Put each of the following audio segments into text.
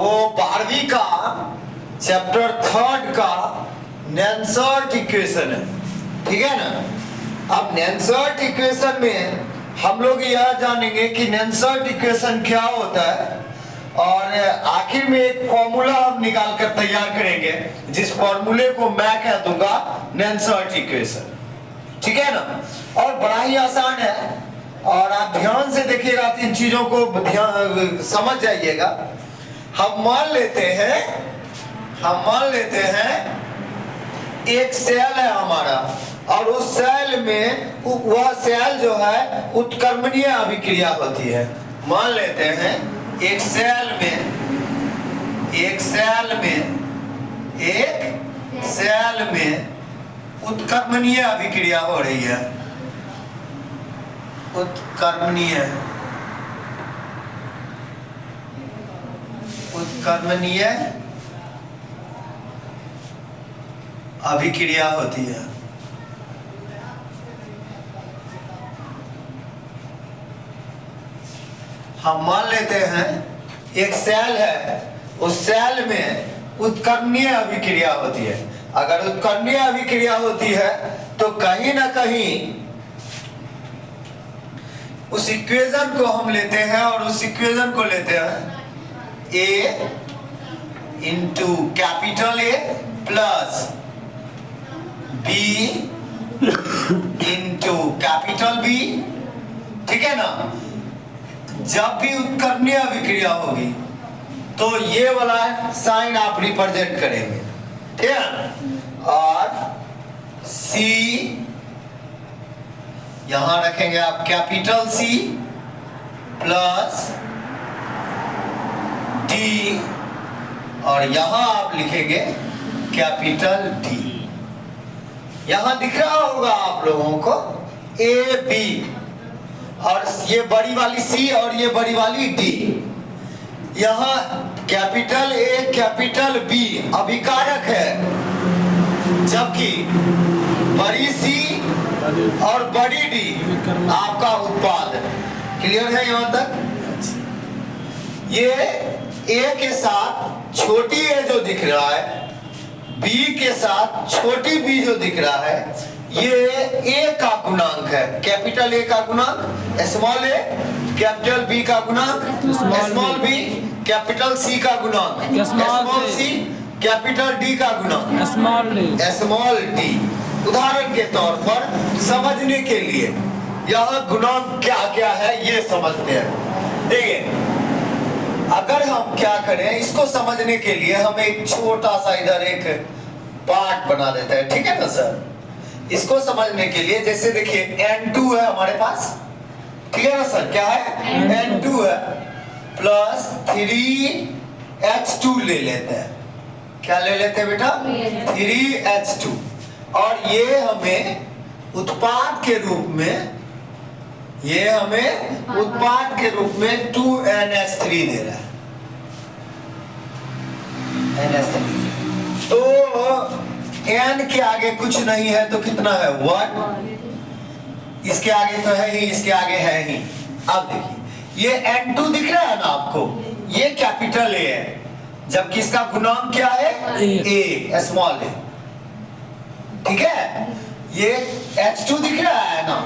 वो 12वीं का चैप्टर 3 का नैनसर्ट इक्वेशन है, ठीक है ना। अब नैनसर्ट इक्वेशन में हम लोग यह जानेंगे कि नैनसर्ट इक्वेशन क्या होता है और आखिर में एक फॉर्मूला हम निकाल कर तैयार करेंगे जिस फॉर्मूले को मैं कह दूंगा नैनसर्ट इक्वेशन, ठीक है ना। और बड़ा ही आसान है और आप ध्यान से देखिएगा, इन चीजों को ध्यान समझ जाइएगा। हम मान लेते हैं एक सेल है हमारा और उस सेल में वह सेल जो है उत्क्रमणीय अभिक्रिया होती है। मान लेते हैं एक सेल में उत्क्रमणीय अभिक्रिया हो रही है, उत्क्रमणीय अभिक्रिया होती है। हम मान लेते हैं एक सेल है, उस सेल में उत्क्रमणीय अभिक्रिया होती है। अगर उत्क्रमणीय अभिक्रिया होती है तो कहीं ना कहीं उस इक्वेशन को हम लेते हैं और उस इक्वेशन को लेते हैं A into capital A plus B into capital B, ठीक है ना। जब भी उत्क्रमणीय अभिक्रिया होगी तो ये वाला साइन आप रिप्रेजेंट करेंगे, ठीक है। और C यहां रखेंगे आप कैपिटल C प्लस D और यहां आप लिखेंगे कैपिटल D। यहां दिख रहा होगा आप लोगों को A B और ये बड़ी वाली C और ये बड़ी वाली D। यहाँ कैपिटल A कैपिटल B अभिकारक है, जबकि बड़ी C और बड़ी D आपका उत्पाद है। क्लियर है यहाँ तक? ये A के साथ छोटी a जो दिख रहा है, B के साथ छोटी b जो दिख रहा है, ये A का गुणांक है। कैपिटल A का गुणांक स्मॉल a, कैपिटल B का गुणांक स्मॉल b, कैपिटल C का गुणांक स्मॉल c, कैपिटल D का गुणांक स्मॉल d। उदाहरण के तौर पर समझने के लिए यह गुणांक क्या क्या है ये समझते हैं। देखिए, अगर हम क्या करें इसको समझने के लिए हम एक छोटा सा इधर एक पार्ट बना देते हैं, ठीक है ना सर। इसको समझने के लिए जैसे देखिए N2 है हमारे पास, ठीक है ना सर। क्या है? N2 है प्लस 3H2 ले लेते हैं। क्या ले लेते हैं बेटा? 3H2। और ये हमें उत्पाद के रूप में 2NH3 दे रहा है। NH3 तो N के आगे कुछ नहीं है तो कितना है? 1। इसके आगे तो है ही, इसके आगे है ही। अब देखिए ये N2 दिख रहा है ना आपको, ये कैपिटल A है, जबकि इसका गुणांक क्या है? A, स्मॉल a, ठीक है। ये H2 दिख रहा है ना,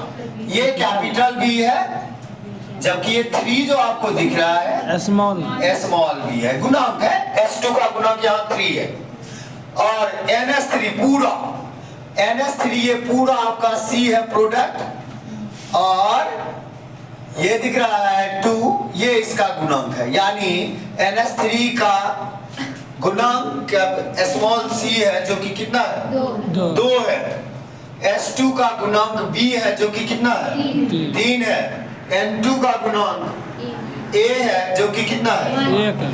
ये कैपिटल B है, जबकि ये 3 जो आपको दिख रहा है स्मॉल b है। गुणांक है, H2 का गुणांक यहाँ 3 है। और NH3 पूरा, NH3 ये पूरा आपका C है प्रोडक्ट, और ये दिख रहा है 2, ये इसका गुणांक है। यानी NH3 का गुणांक स्मॉल c है जो कि कितना है? 2 है। H2 का गुणांक B है जो कि कितना है? 3 है। N2 का गुणांक A है जो कि कितना है? 1 है।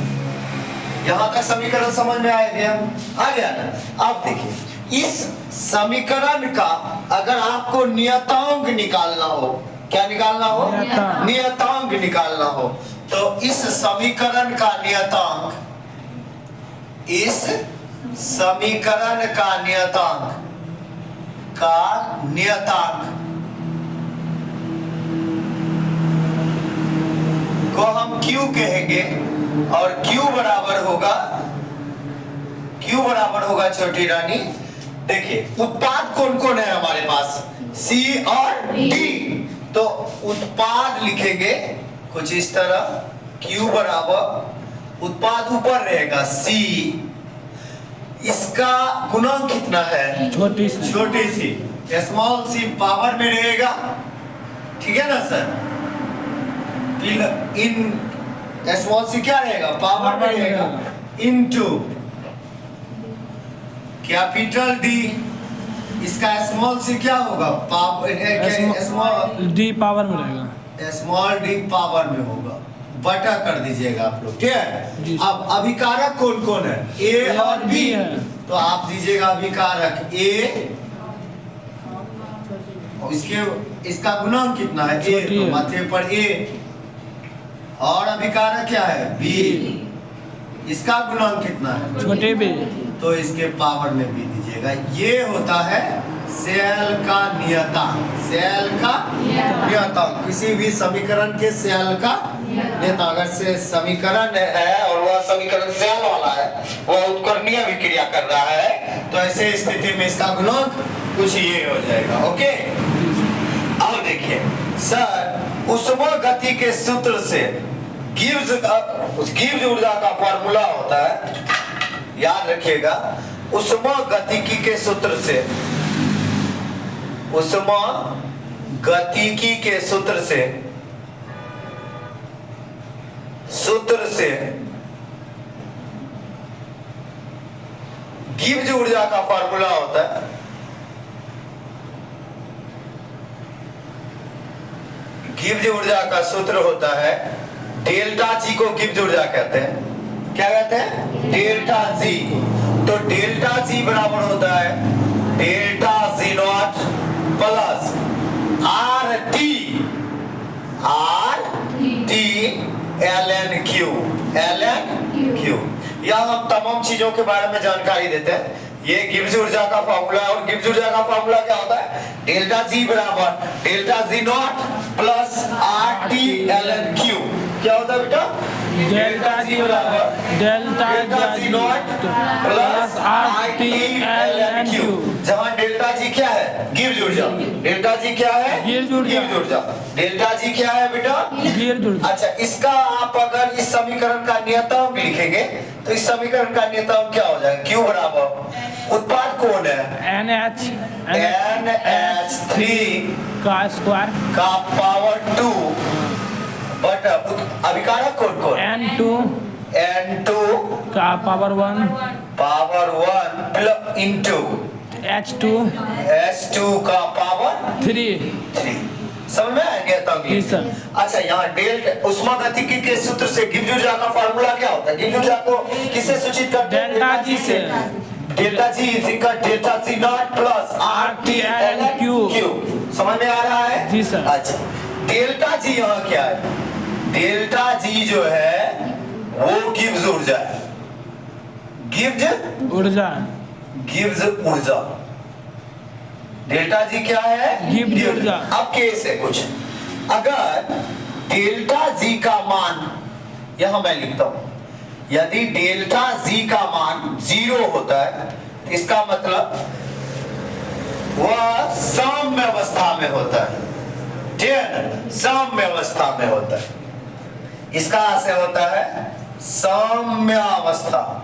यहाँ तक समीकरण समझ में आ गया ना। अब देखिए इस समीकरण का अगर आपको नियतांक निकालना हो, क्या निकालना हो? नियतांक निकालना हो, तो इस समीकरण का नियतांक, को हम Q कहेंगे और Q बराबर होगा छोटी रानी, देखिए उत्पाद कौन कौन है हमारे पास, C और D। तो उत्पाद लिखेंगे कुछ इस तरह, Q बराबर उत्पाद ऊपर रहेगा C, इसका गुणक कितना है, छोटी सी स्मॉल सी पावर में रहेगा, ठीक है ना सर। इन स्मॉल सी क्या रहेगा, पावर में रहेगा, इनटू कैपिटल डी, इसका स्मॉल सी क्या होगा, स्मॉल डी पावर में रहेगा, स्मॉल डी पावर में होगा, बटा कर दीजिएगा आप लोग, ठीक है। अब अभिकारक कौन कौन है, ए और बी है, तो आप दीजिएगा अभिकारक ए, इसका गुणक कितना है, ए, तो माथे पर ए, और अभिकारक क्या है, बी, इसका गुणक कितना है, छोटे बी, तो इसके पावर में भी दीजिएगा। ये होता है सेल का नियतांक, सेल का नियतांक, किसी भी समीकरण के सेल का नियतांक। अगर से समीकरण है और वह समीकरण सेल वाला है, वह उत्कर्णीय अभिक्रिया कर रहा है, तो ऐसे स्थिति में इसका गुणक कुछ ये हो जाएगा, ओके। अब देखिए सर, ऊष्मागति के सूत्र से गिब्स ऊर्जा का फॉर्मूला होता है, याद रखिएगा, ऊष्मागतिकी के सूत्र से, ऊष्मागतिकी के सूत्र से गिब्स ऊर्जा का फॉर्मूला होता है, गिब्स ऊर्जा का सूत्र होता है डेल्टा जी को गिब्स ऊर्जा कहते हैं, क्या कहते हैं, डेल्टा जी। तो डेल्टा जी बराबर होता है delta G not plus R T L N Q. यह हम तमाम चीजों के बारे में जानकारी देते हैं। ये गिब्स ऊर्जा का फॉर्मूला है, और गिब्स ऊर्जा का फॉर्मूला क्या होता है, डेल्टा जी बराबर delta G not plus R T L N Q. क्या होता है बेटा, डेल्टा जी बराबर delta G not plus R T L N Q, जहां डेल्टा जी क्या है, गिब्स ऊर्जा, डेल्टा जी क्या है, गिब्स ऊर्जा, डेल्टा जी क्या है बेटा, गिब्स ऊर्जा। अच्छा, इसका आप अगर इस समीकरण का नियतांक लिखेंगे तो इस समीकरण का नियतांक क्या हो जाएगा, Q बराबर उत्पाद कौन है, NH3 का स्क्वायर का पावर 2 बट अभिकारक कौन कौन, N2 का पावर 1 प्लस इंटू H2 का पावर 3। समझ में आ गया तब। अच्छा, यहाँ डेल्टा ऊष्मागतिकी के सूत्र से गिब्स ऊर्जा का फार्मूला क्या होता है, गिब्स ऊर्जा को किससे सूचित करते हैं, डेल्टा जी से, delta G equal delta G not plus R T L N Q. समझ में आ रहा है जी सर। अच्छा, डेल्टा जी यहाँ क्या है, डेल्टा जी जो है वो गिब्स ऊर्जा है, गिब्स ऊर्जा, डेल्टा जी क्या है, गिब्स ऊर्जा। अब केस है कुछ, अगर डेल्टा जी का मान, यहां मैं लिखता हूं, यदि डेल्टा जी का मान 0 होता है, इसका मतलब वह साम्य अवस्था में होता है, ठीक है ना, साम्य अवस्था में होता है, इसका आशय होता है साम्य अवस्था।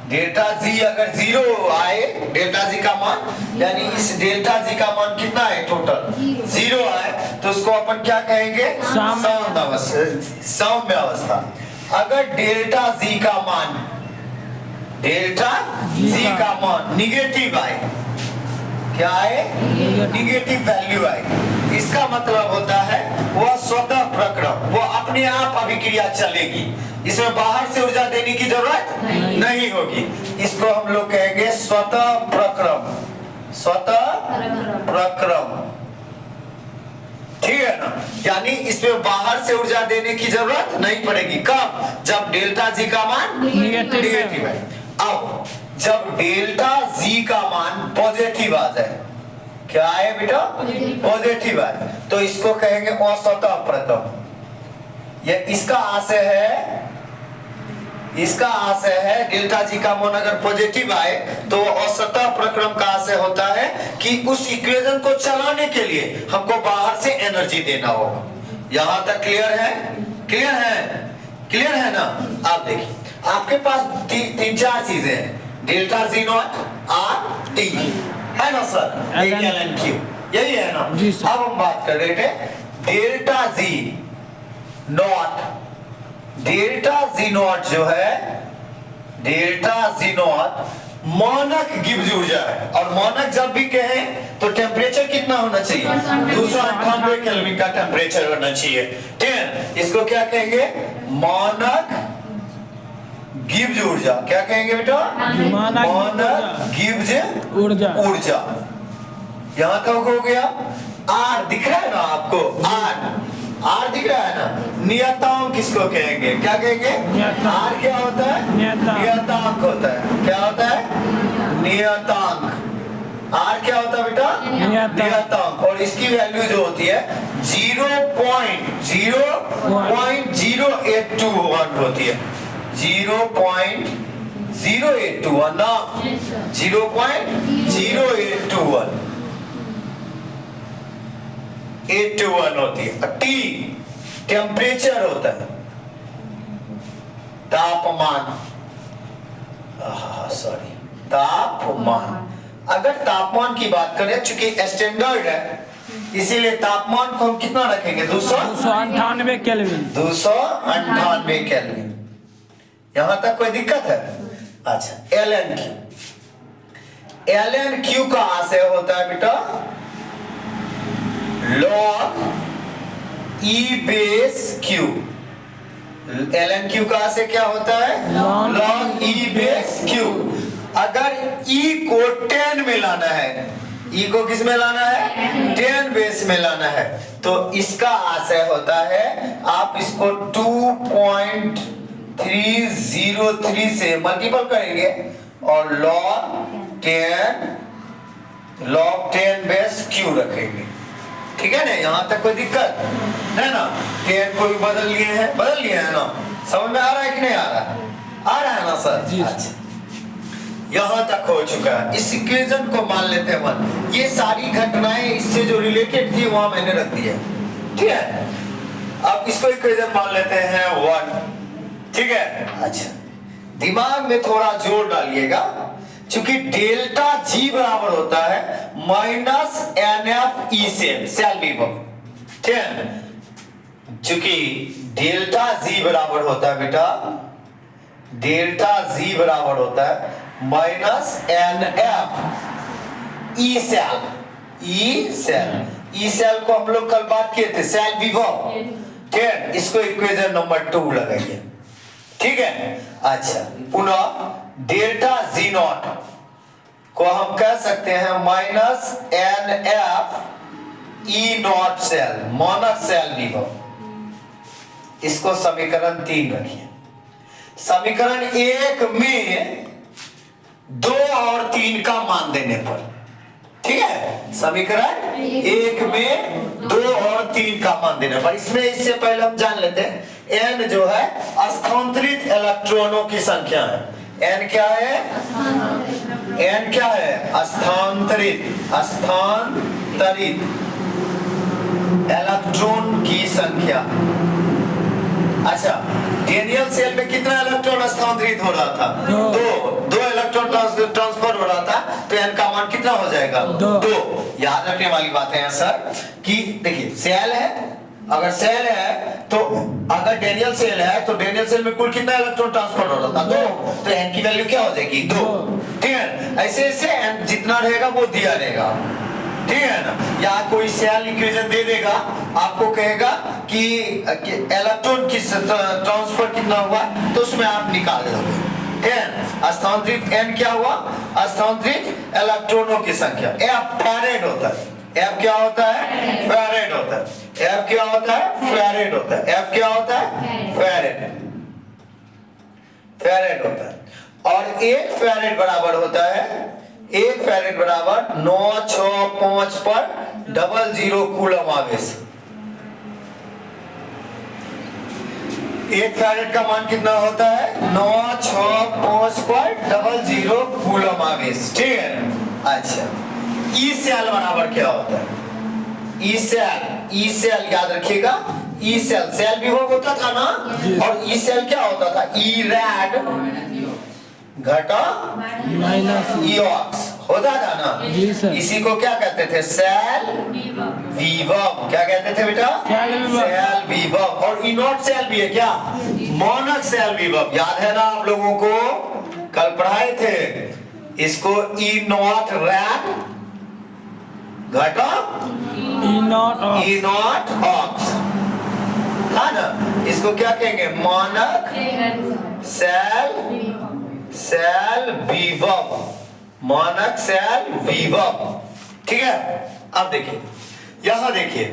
डेल्टा जी अगर 0 आए, डेल्टा जी का मान, यानी इस डेल्टा जी का मान कितना है, टोटल 0 आए, तो उसको अपन क्या कहेंगे, साम्य अवस्था। अगर डेल्टा जी का मान निगेटिव आए, क्या आए, निगेटिव वैल्यू आए, इसका मतलब होता है वह स्वतः प्रक्रम, वो अपने आप अभिक्रिया चलेगी, इसमें बाहर से ऊर्जा देने की जरूरत नहीं होगी। इसको हम लोग कहेंगे स्वतः प्रक्रम, ठीक है ना, यानी इसमें बाहर से ऊर्जा देने की जरूरत नहीं पड़ेगी। कब, जब डेल्टा जी का मान निगेटिव है। अब जब डेल्टा जी का मान पॉजिटिव आ जाए, क्या है बेटा, पॉजिटिव आए, तो इसको कहेंगे असतः प्रक्रम, ये इसका आशय है, इसका आशय है डेल्टा जी का मान अगर पॉजिटिव आए तो असतः प्रक्रम का आशय होता है कि उस इक्वेशन को चलाने के लिए हमको बाहर से एनर्जी देना होगा। यहां तक क्लियर है? क्लियर है? क्लियर है ना? आप देखिए, आपके पास तीन चार चीजें हैं, delta G naught, R, T, है ना सर? एल क्यू, यही है ना? अब हम बात कर रहे थे delta G not. Delta G not जो है, डेल्टा जी नॉट मानक गिब्स ऊर्जा है, और मानक जब भी कहें तो टेम्परेचर कितना होना चाहिए? 298 केल्विन का टेम्परेचर होना चाहिए। ठीक है, इसको क्या कहेंगे? मानक गिब्स ऊर्जा। क्या कहेंगे बेटा? मानक गिब्स ऊर्जा। ऊर्जा। यहां तक हो गया। आर दिख रहा है ना आपको? आर दिख रहा है ना? नियतांक किसको कहेंगे? क्या कहेंगे? आर क्या होता है? नियतांक होता है। क्या होता है? नियतांक। आर क्या होता है बेटा? नियतांक। और इसकी वैल्यू जो होती है 0.00821 होती है। 0.0821 ना, 0.0821 होती है। टी टेम्परेचर होता है, तापमान। सॉरी, तापमान। अगर तापमान की बात करें, चूंकि स्टैंडर्ड है इसीलिए तापमान को हम कितना रखेंगे? 298 केल्विन। 298 केल्विन। यहां तक कोई दिक्कत है? अच्छा, एल क्यू का आशय होता है बेटा log E base Q. ln Q का आशय क्या होता है? log E base Q. अगर E को 10 में लाना है, E को किस में लाना है? 10 बेस में लाना है, तो इसका आशय होता है आप इसको 2.303 से मल्टीपल करेंगे और log 10 बेस क्यू रखेंगे। ठीक है ना? यहां तक कोई दिक्कत है ना? 10 को भी बदल लिए हैं ना? समझ में आ रहा है कि नहीं आ रहा है? आ रहा है ना सर? अच्छा, यहां तक हो चुका है। इस इक्वेशन को मान लेते हैं 1। ये सारी घटनाएं इससे जो रिलेटेड थी वहां मैंने रख दी है। ठीक है, अब इसको इक्वेशन मान लेते हैं 1। ठीक है, अच्छा, दिमाग में थोड़ा जोर डालिएगा, चूंकि डेल्टा जी बराबर होता है माइनस NF E सेल विभव। ठीक है, चूंकि डेल्टा जी बराबर होता है बेटा, डेल्टा जी बराबर होता है माइनस NF E सेल को हम लोग कल बात किए थे, सेल विभव। ठीक है, इसको इक्वेशन नंबर 2 लगाइए। ठीक है, अच्छा, पुनः डेल्टा जी नॉट को हम कह सकते हैं minus NF E naught cell, मानक सेल विभव। इसको समीकरण 3 रखिए। समीकरण 1 में 2 और 3 का मान देने पर, ठीक है, समीकरण 1 में 2 और 3 का मान देने पर, इसमें इससे पहले हम जान लेते हैं n जो है स्थानांतरित इलेक्ट्रॉनों की संख्या है। n क्या है? n क्या है? स्थानांतरित इलेक्ट्रॉन की संख्या। अच्छा, डेनियल सेल में कितना इलेक्ट्रॉन स्थानांतरित हो रहा था? 2 इलेक्ट्रॉन ट्रांसफर हो रहा था, तो n का मान कितना हो जाएगा? 2। याद रखने वाली बात है सर कि देखिए, सेल है, अगर सेल है तो अगर डेनियल सेल है तो डेनियल सेल में कुल कितना इलेक्ट्रॉन ट्रांसफर हो रहा था? 2। तो n की वैल्यू क्या हो जाएगी? 2। ठीक है, ऐसे n जितना रहेगा वो दिया रहेगा। ठीक है ना? या कोई सेल इक्वेशन दे देगा, आपको कहेगा कि इलेक्ट्रॉन की ट्रांसफर कितना हुआ, तो उसमें आप निकाल दोगे। ठीक है, स्थानांतरित n क्या हुआ? स्थानांतरित इलेक्ट्रॉनों की संख्या। F फैरेड होता है। F क्या होता है? फैरेड होता है। F क्या होता है? फैरेड होता है। F क्या होता है? फैरेड होता है। और 1 फैरेड बराबर होता है, 1 फैरेड बराबर 965 पर 00 कूलम आवेश। 1 फैरेड का मान कितना होता है? 965.00 कूलम आवेश, ठीक है ना? अच्छा, ई सेल बराबर क्या होता है? ई सेल याद रखिएगा, ई सेल विभव होता था ना, और ई सेल क्या होता था? ई रैड घटा माइनस ईऑक्स होता था ना। जी सर। इसी को क्या कहते थे? सेल विभव। क्या कहते थे बेटा? सेल विभव। सेल विभव। और इनॉट सेल भी है क्या? मानक सेल विभव। याद है ना आप लोगों को, कल पढ़ाए थे इसको। ई नॉट रैड घटा ई नॉट ऑक्स, है ना? इसको क्या कहेंगे? मानक सेल विभव, मानक सेल विभव, ठीक है। अब देखिए, यहां देखिए,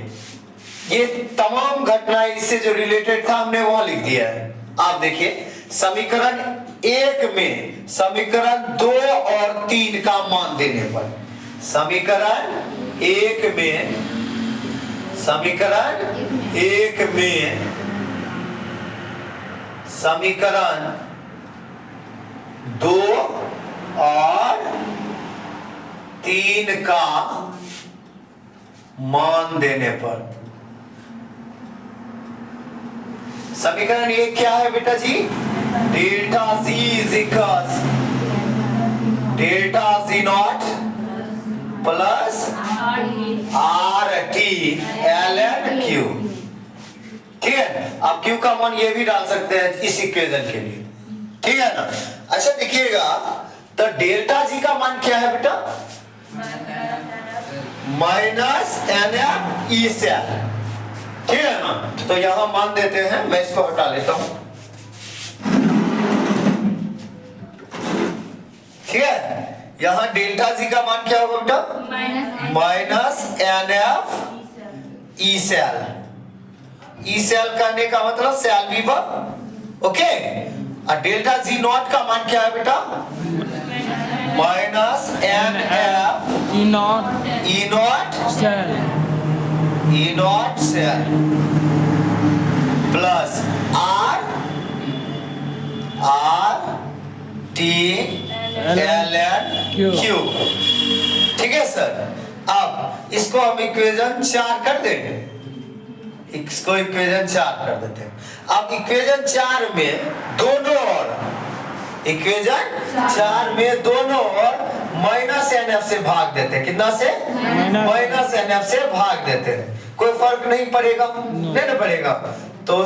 ये तमाम घटनाएं इससे जो रिलेटेड था हमने वहां लिख दिया है। आप देखिए, समीकरण 1 में समीकरण 2 और 3 का मान देने पर, समीकरण 1 में समीकरण 2 और 3 का मान देने पर, समीकरण 1 क्या है बेटा जी? Delta G is equals delta G not plus R T L N Q, ठीक है। आप क्यू का मान ये भी डाल सकते हैं इस इक्वेशन के लिए, ठीक है ना। अच्छा देखिएगा, तो डेल्टा जी का मान क्या है बेटा? Minus N F E cell, ठीक है ना। तो यहां मान देते हैं, मैं इसको हटा लेता हूं, ठीक है। यहां डेल्टा जी का मान क्या होगा बेटा? Minus N F E cell. E cell करने का मतलब सेल विभव, ओके। और डेल्टा जी नॉट का मान क्या है बेटा? Minus N F E not cell plus R T L N Q, ठीक है सर। अब इसको हम इक्वेशन 4 कर देंगे, इसको इक्वेशन 4 कर देते हैं। अब इक्वेशन 4 में दोनों ओर, इक्वेशन 4 में दोनों ओर माइनस एन एफ से भाग देते हैं। कितना से? माइनस एन एफ से भाग देते हैं। कोई फर्क नहीं पड़ेगा, नहीं ना पड़ेगा। तो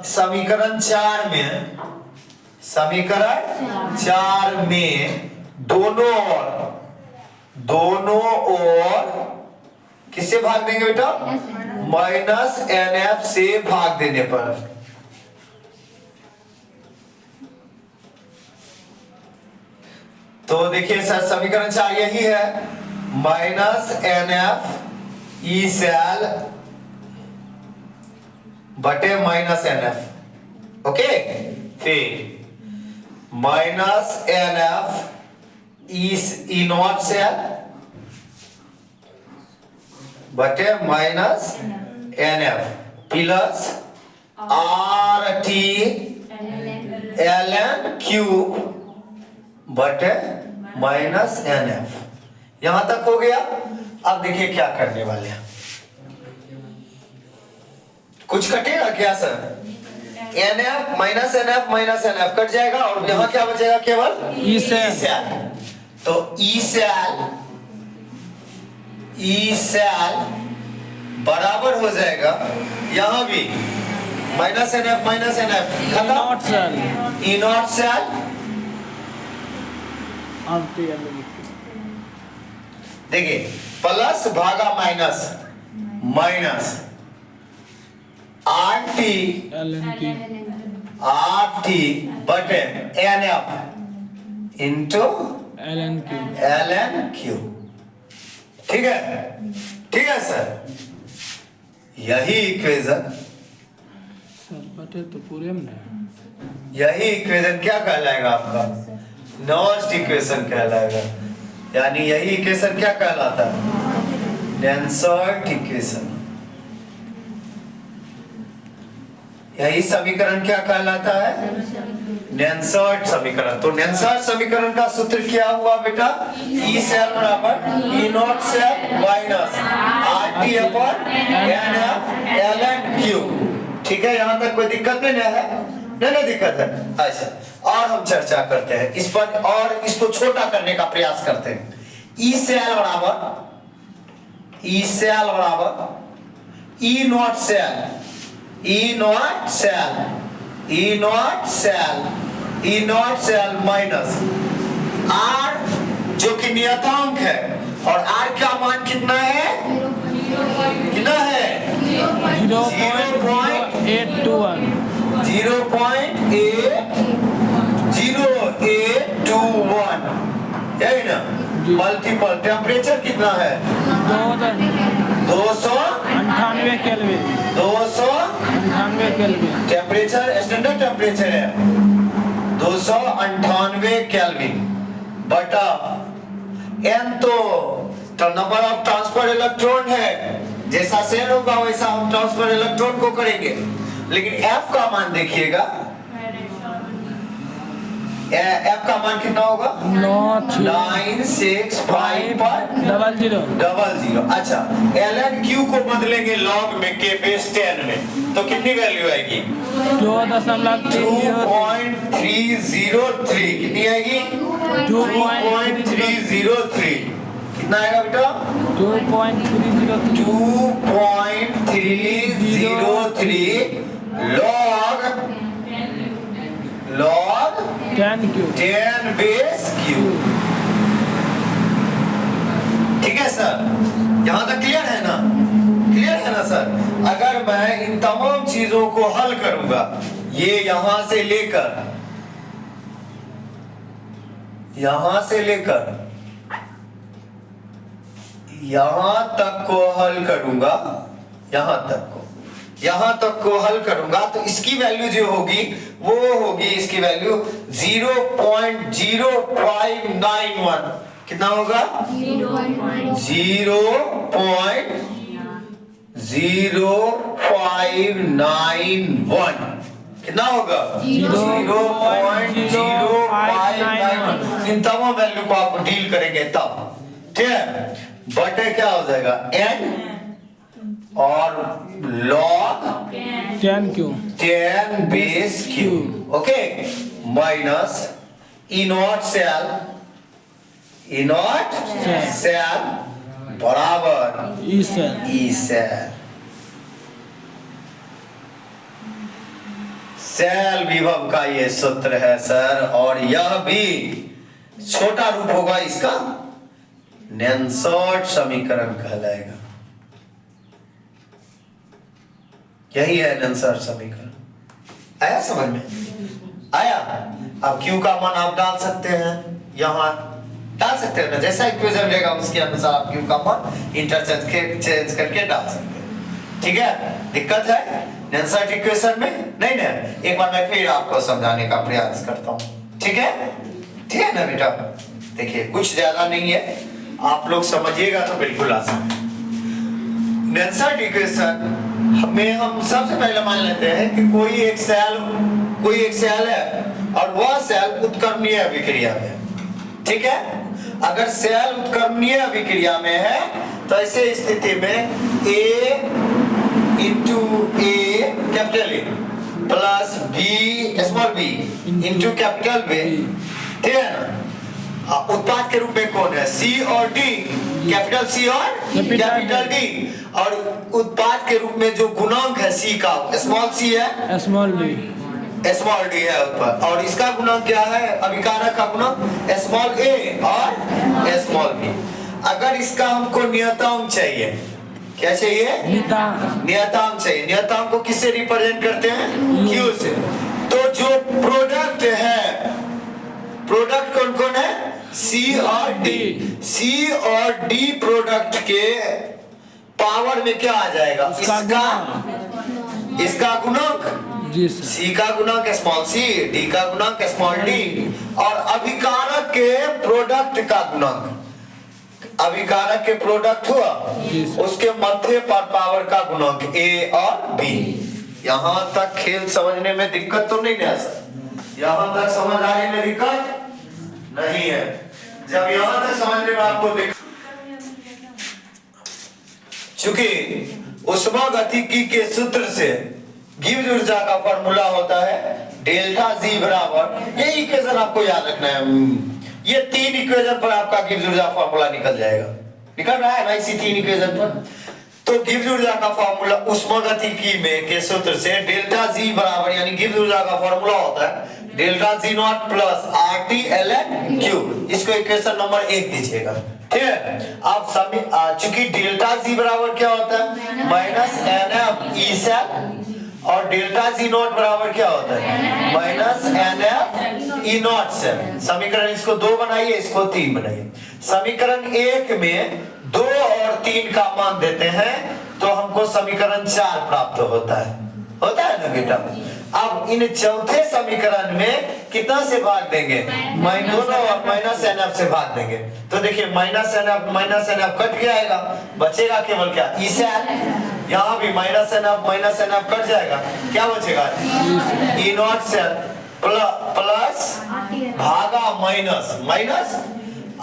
समीकरण 4 में दोनों ओर किससे भाग देंगे बेटा? माइनस एन एफ से भाग देने पर, तो देखिए सर, समीकरण 4 यही है, minus N F E cell बटे माइनस एन एफ, ओके। फिर minus N F E not cell बटे minus N F plus R T L N Q बटे माइनस एन एफ। यहां तक हो गया। अब देखिए क्या करने वाले हैं, कुछ कटेगा क्या sir? N F minus N F cut जाएगा और यहां क्या बचेगा? केवल ई सेल। तो ई सेल बराबर हो जाएगा, यहां भी माइनस एन एफ खत्म, ई नॉट सेल देखिए, प्लस भागा माइनस आर टी बटे N F into L N Q, ठीक है सर। यही इक्वेशन तो पूरे में यही इक्वेशन क्या कहलाएगा? आपका नॉस्ट इक्वेशन कहलाएगा। यानी यही इक्वेशन क्या कहलाता है? नॉस्ट इक्वेशन। यही समीकरण क्या कहलाता है? नेंसर्ट समीकरण। तो नेंसर्ट समीकरण का सूत्र क्या हुआ बेटा? ई सेल बराबर E not cell minus R T upon N F L N Q. ठीक है, यहाँ तक कोई दिक्कत नहीं है? नहीं दिक्कत है। अच्छा, और हम चर्चा करते हैं इस पर और इसको छोटा करने का प्रयास करते हैं। ई सेल बराबर E not cell minus are जो कि नियतांक है, और आर का मान कितना है? 0.0821 यही ना? मल्टीपल टेम्परेचर कितना है? 298 kelvin. 298 kelvin temperature standard temperature है 298 केल्विन बटा n तो नंबर ऑफ ट्रांसफर इलेक्ट्रॉन है। जैसा सेल होगा वैसा हम ट्रांसफर इलेक्ट्रॉन को करेंगे। लेकिन f का मान देखिएगा, f का मान कितना होगा? 965.00। अच्छा, ln q को बदलेंगे log में k बेस 10 में, तो कितनी वैल्यू आएगी? 2.303। कितनी आएगी? 2.303। कितना आएगा बेटा? 2.303 log 10 बेस q। ठीक है सर, यहां तक क्लियर है ना? क्लियर है ना सर? अगर मैं इन तमाम चीजों को हल करूंगा, ये यहां से लेकर यहां तक को हल करूंगा, यहां तक को हल करूंगा, तो इसकी वैल्यू जो होगी वो होगी, इसकी वैल्यू 0.0591। कितना होगा? 0.0591। कितना होगा? 0.0591। इन तमाम वैल्यू को आप डील करेंगे तब, ठीक है? बटे क्या हो जाएगा? n और log 10 base q, okay, minus E not cell बराबर ई सेल विभव का ये सूत्र है सर, और यह भी छोटा रूप होगा इसका, नेंसर्ट समीकरण कहलाएगा। यही है नेंसर्ट समीकरण। आया समझ में? आया? अब q का मान आप डाल सकते हैं, यहां डाल सकते हैं ना, जैसा इक्वेशन लेगा उसके अनुसार आप q का मान चेंज करके डाल सकते हैं। ठीक है? दिक्कत है नेंसर्ट इक्वेशन में? नहीं ना? एक बार मैं फिर आपको समझाने का प्रयास करता हूं। ठीक है ना बेटा? देखिए, कुछ ज्यादा नहीं है, आप लोग समझिएगा तो बिल्कुल आसान है। नेंसर्ट इक्वेशन में हम सबसे पहले मान लेते हैं कि कोई एक सेल है और वह सेल उत्क्रमणीय अभिक्रिया में। ठीक है? अगर सेल उत्क्रमणीय अभिक्रिया में है तो ऐसे स्थिति में A into A capital A plus B small b into capital B, ठीक है ना? उत्पाद के रूप में कौन है? C और D, कैपिटल C और कैपिटल D। और उत्पाद के रूप में जो गुणांक है C का, स्मॉल c है, स्मॉल d है उत्पाद, और इसका गुणांक क्या है? अभिकारक का गुणांक स्मॉल a और स्मॉल b। अगर इसका हमको नियतांक चाहिए, क्या चाहिए? नियतांक चाहिए। नियतांक को किससे रिप्रेजेंट करते हैं? q से। तो जो प्रोडक्ट है, प्रोडक्ट कौन कौन है? C और D। C और D प्रोडक्ट के पावर में क्या आ जाएगा? इसका गुणांक, C का गुणांक स्मॉल c, D का गुणांक स्मॉल d, और अभिकारक के प्रोडक्ट का गुणांक, अभिकारक के प्रोडक्ट हुआ उसके मध्य पर पावर का गुणांक A और B। यहां तक खेल समझने में दिक्कत तो नहीं है सर? यहां तक समझ आने में दिक्कत नहीं है। जब यहां तक समझने में आपको दिक्कत, चूंकि उष्मागतिकी के सूत्र से गिब्स ऊर्जा का फॉर्मूला होता है डेल्टा जी बराबर, ये इक्वेशन आपको याद रखना है। ये 3 इक्वेशन पर आपका गिब्स ऊर्जा फॉर्मूला निकल जाएगा। निकल रहा है ना इसी 3 इक्वेशन पर? तो गिब्स ऊर्जा का फॉर्मूला उष्मागतिकी में के सूत्र से डेल्टा जी बराबर, यानी गिब्स ऊर्जा का फॉर्मूला होता है delta G not plus RT ln Q. इसको इक्वेशन नंबर 1 दीजिएगा, ठीक है। अब सभी चूंकि डेल्टा जी बराबर क्या होता है माइनस NF ई सेल, और डेल्टा जी नॉट बराबर क्या होता है minus NF E not cell. समीकरण इसको 2 बनाइए, इसको 3 बनाइए। समीकरण 1 में 2 और 3 का मान देते हैं तो हमको समीकरण 4 प्राप्त होता है ना बेटा। अब इन चौथे समीकरण में कितना से भाग देंगे दोनों और माइनस NF से भाग देंगे। तो देखिए माइनस NF कट जाएगा, बचेगा केवल क्या ई सेल। यहाँ भी माइनस NF कट जाएगा, क्या बचेगा ई नॉट सेल प्लस भागा माइनस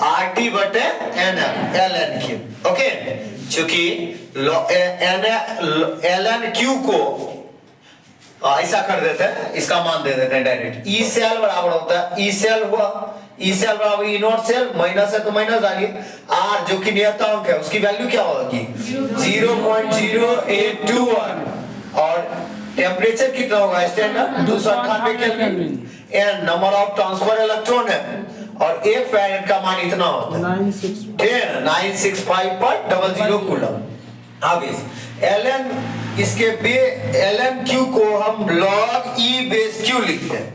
RT बटे NF ln क्यू। ओके, चूंकि ln क्यू को ऐसा कर देते हैं, इसका मान दे देते हैं डायरेक्ट। ई सेल बराबर होता है ई सेल हुआ, ई सेल बराबर ई नॉट सेल, माइनस है तो माइनस डालिए। आर जो कि नियतांक है उसकी वैल्यू क्या होगी 0.0821, और टेम्परेचर कितना होगा standard 298 kelvin. N number of transfer electron है, और एक फैरेड का मान इतना होता है 965.00 कूलम। अब ln इसके ln क्यू को हम log e बेस क्यू लिखते हैं,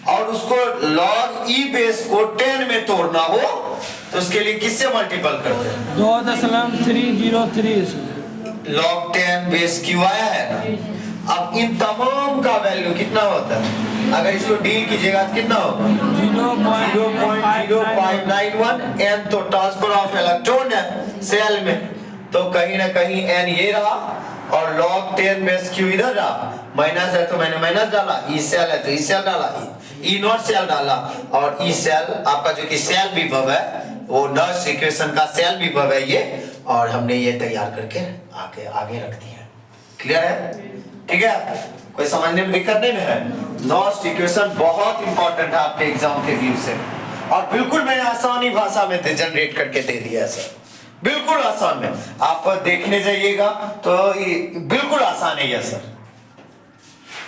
और उसको log e बेस को 10 में तोड़ना हो तो उसके लिए किससे मल्टीपल करते हैं 2.303। log 10 बेस क्यू आया है ना। अब इन तमाम का वैल्यू कितना होता है, अगर इसको डील कीजिएगा तो कितना होगा 0.0591 n। तो ट्रांसफर ऑफ इलेक्ट्रॉन है सेल में, तो कहीं ना कहीं n ये रहा, और log 10 बेस क्यू इधर रहा। माइनस है तो मैंने माइनस डाला, ई सेल है तो ई सेल डाला, ई नॉट सेल डाला, और ई सेल आपका जो कि सेल विभव है वो नर्स इक्वेशन का सेल विभव है ये, और हमने ये तैयार करके आगे रख दिया। क्लियर है? ठीक है, कोई समझने में दिक्कत नहीं है। नॉस्ट इक्वेशन बहुत इंपॉर्टेंट है आपके एग्जाम के व्यू से, और बिल्कुल मैंने आसानी भाषा में जनरेट करके दे दिया है सर, बिल्कुल आसान में। आप देखने जाइएगा तो बिल्कुल आसान है ये सर,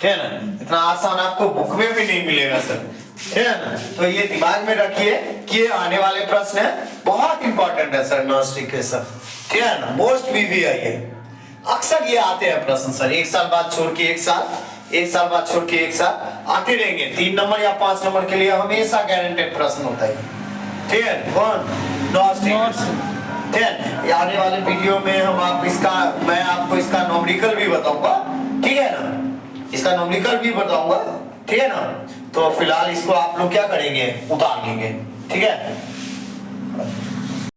ठीक है ना। इतना आसान आपको बुक में भी नहीं मिलेगा सर, ठीक है ना। तो ये दिमाग में रखिए कि ये आने वाले प्रश्न है, बहुत इंपॉर्टेंट है सर नॉस्ट इक्वेशन, ठीक है ना। मोस्ट भी है ये, अक्सर ये आते हैं प्रश्न सर, एक साल बाद छोड़ के एक साल बाद छोड़ के एक साल आते रहेंगे। 3 नंबर या 5 नंबर के लिए हमेशा गारंटेड प्रश्न होता है, ठीक है। कौन नॉस्ट इक्वेशन, ठीक है। आने वाले वीडियो में मैं आपको इसका न्यूमेरिकल भी बताऊंगा, ठीक है ना, इसका न्यूमेरिकल भी बताऊंगा, ठीक है ना। तो फिलहाल इसको आप लोग क्या करेंगे, उतार लेंगे, ठीक है।